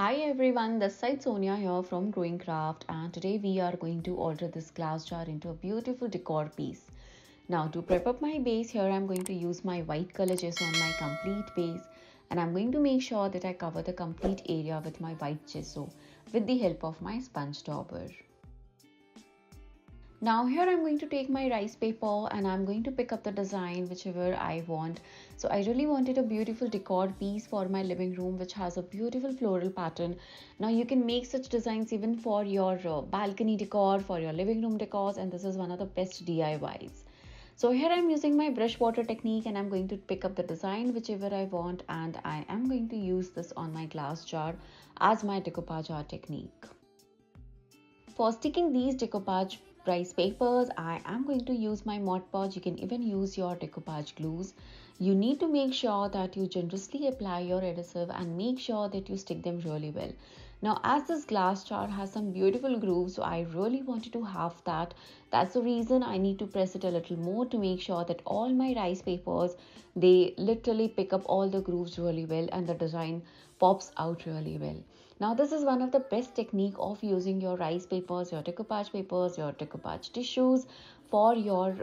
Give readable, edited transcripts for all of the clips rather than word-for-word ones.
Hi everyone, this side Sonia here from GrowingCraft, and today we are going to alter this glass jar into a beautiful decor piece. Now to prep up my base here, I'm going to use my white color gesso on my complete base, and I'm going to make sure that I cover the complete area with my white gesso with the help of my sponge dauber. Now here I'm going to take my rice paper and I'm going to pick up the design whichever I want. So I really wanted a beautiful decor piece for my living room which has a beautiful floral pattern. Now you can make such designs even for your balcony decor, for your living room decors, and this is one of the best DIYs. So here I'm using my brush water technique and I'm going to pick up the design whichever I want, and I am going to use this on my glass jar as my decoupage art technique. For sticking these decoupage rice papers, I am going to use my Mod Podge. You can even use your decoupage glues. You need to make sure that you generously apply your adhesive and make sure that you stick them really well. Now, as this glass jar has some beautiful grooves, so I really wanted to have that. That's the reason I need to press it a little more to make sure that all my rice papers, they literally pick up all the grooves really well and the design pops out really well. Now this is one of the best technique of using your rice papers, your decoupage tissues for your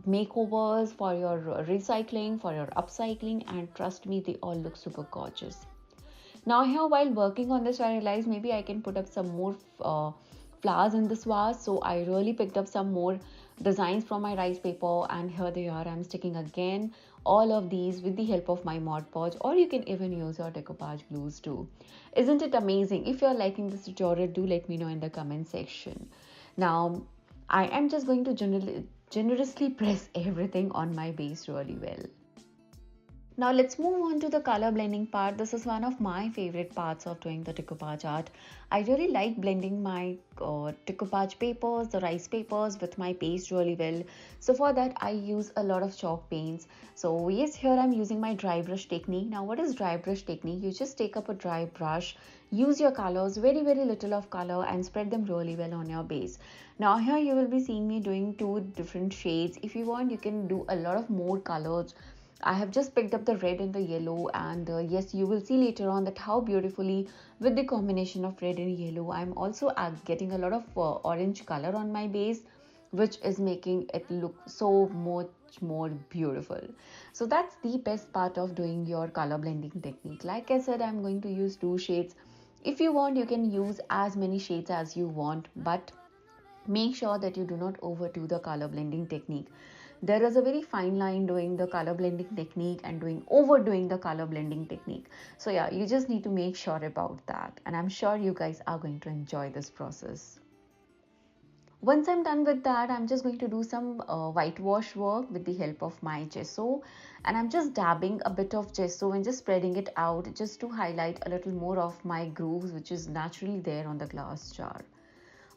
makeovers, for your recycling, for your upcycling, and trust me, they all look super gorgeous. Now here while working on this, I realized maybe I can put up some more flowers in this vase. So I really picked up some more designs from my rice paper, and here they are. I'm sticking again all of these with the help of my Mod Podge, or you can even use your decoupage glues too. Isn't it amazing? If you're liking this tutorial, do let me know in the comment section. Now I am just going to generously press everything on my base really well. Now let's move on to the color blending part. This is one of my favorite parts of doing the decoupage art. I really like blending my decoupage papers, the rice papers, with my paste really well. So for that I use a lot of chalk paints. So yes, here I'm using my dry brush technique. Now what is dry brush technique? You just take up a dry brush, use your colors, very little of color, and spread them really well on your base. Now here you will be seeing me doing two different shades. If you want, you can do a lot of more colors. I have just picked up the red and the yellow, and yes, you will see later on that how beautifully with the combination of red and yellow I'm also getting a lot of orange color on my base, which is making it look so much more beautiful. So that's the best part of doing your color blending technique. Like I said, I'm going to use two shades. If you want, you can use as many shades as you want, but make sure that you do not overdo the color blending technique. There is a very fine line doing the color blending technique and overdoing the color blending technique. So yeah, you just need to make sure about that, and I'm sure you guys are going to enjoy this process. Once I'm done with that, I'm just going to do some whitewash work with the help of my gesso, and I'm just dabbing a bit of gesso and just spreading it out just to highlight a little more of my grooves which is naturally there on the glass jar.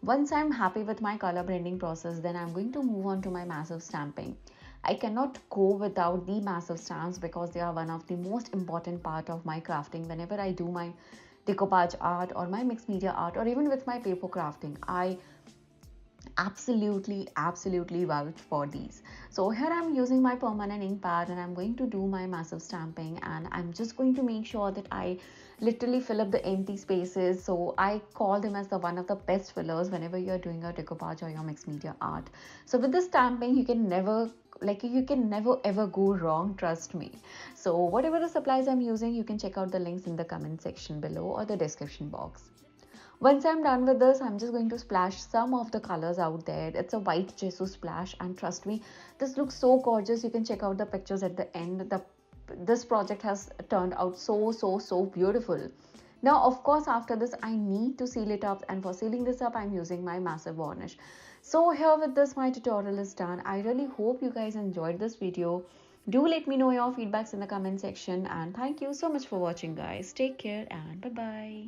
Once I'm happy with my color blending process, then I'm going to move on to my massive stamping. I cannot go without the massive stamps because they are one of the most important part of my crafting. Whenever I do my decoupage art or my mixed media art or even with my paper crafting, I absolutely vouch for these. So here I'm using my permanent ink pad and I'm going to do my massive stamping, and I'm just going to make sure that I literally fill up the empty spaces. So I call them as the one of the best fillers whenever you're doing a decoupage or your mixed media art. So with the stamping, you can never ever go wrong, trust me. So whatever the supplies I'm using, you can check out the links in the comment section below or the description box. Once I'm done with this, I'm just going to splash some of the colors out there. It's a white gesso splash, and trust me, this looks so gorgeous. You can check out the pictures at the end. This project has turned out so beautiful. Now, of course, after this, I need to seal it up, and for sealing this up, I'm using my massive varnish. So here with this, my tutorial is done. I really hope you guys enjoyed this video. Do let me know your feedbacks in the comment section, and thank you so much for watching, guys. Take care and bye-bye.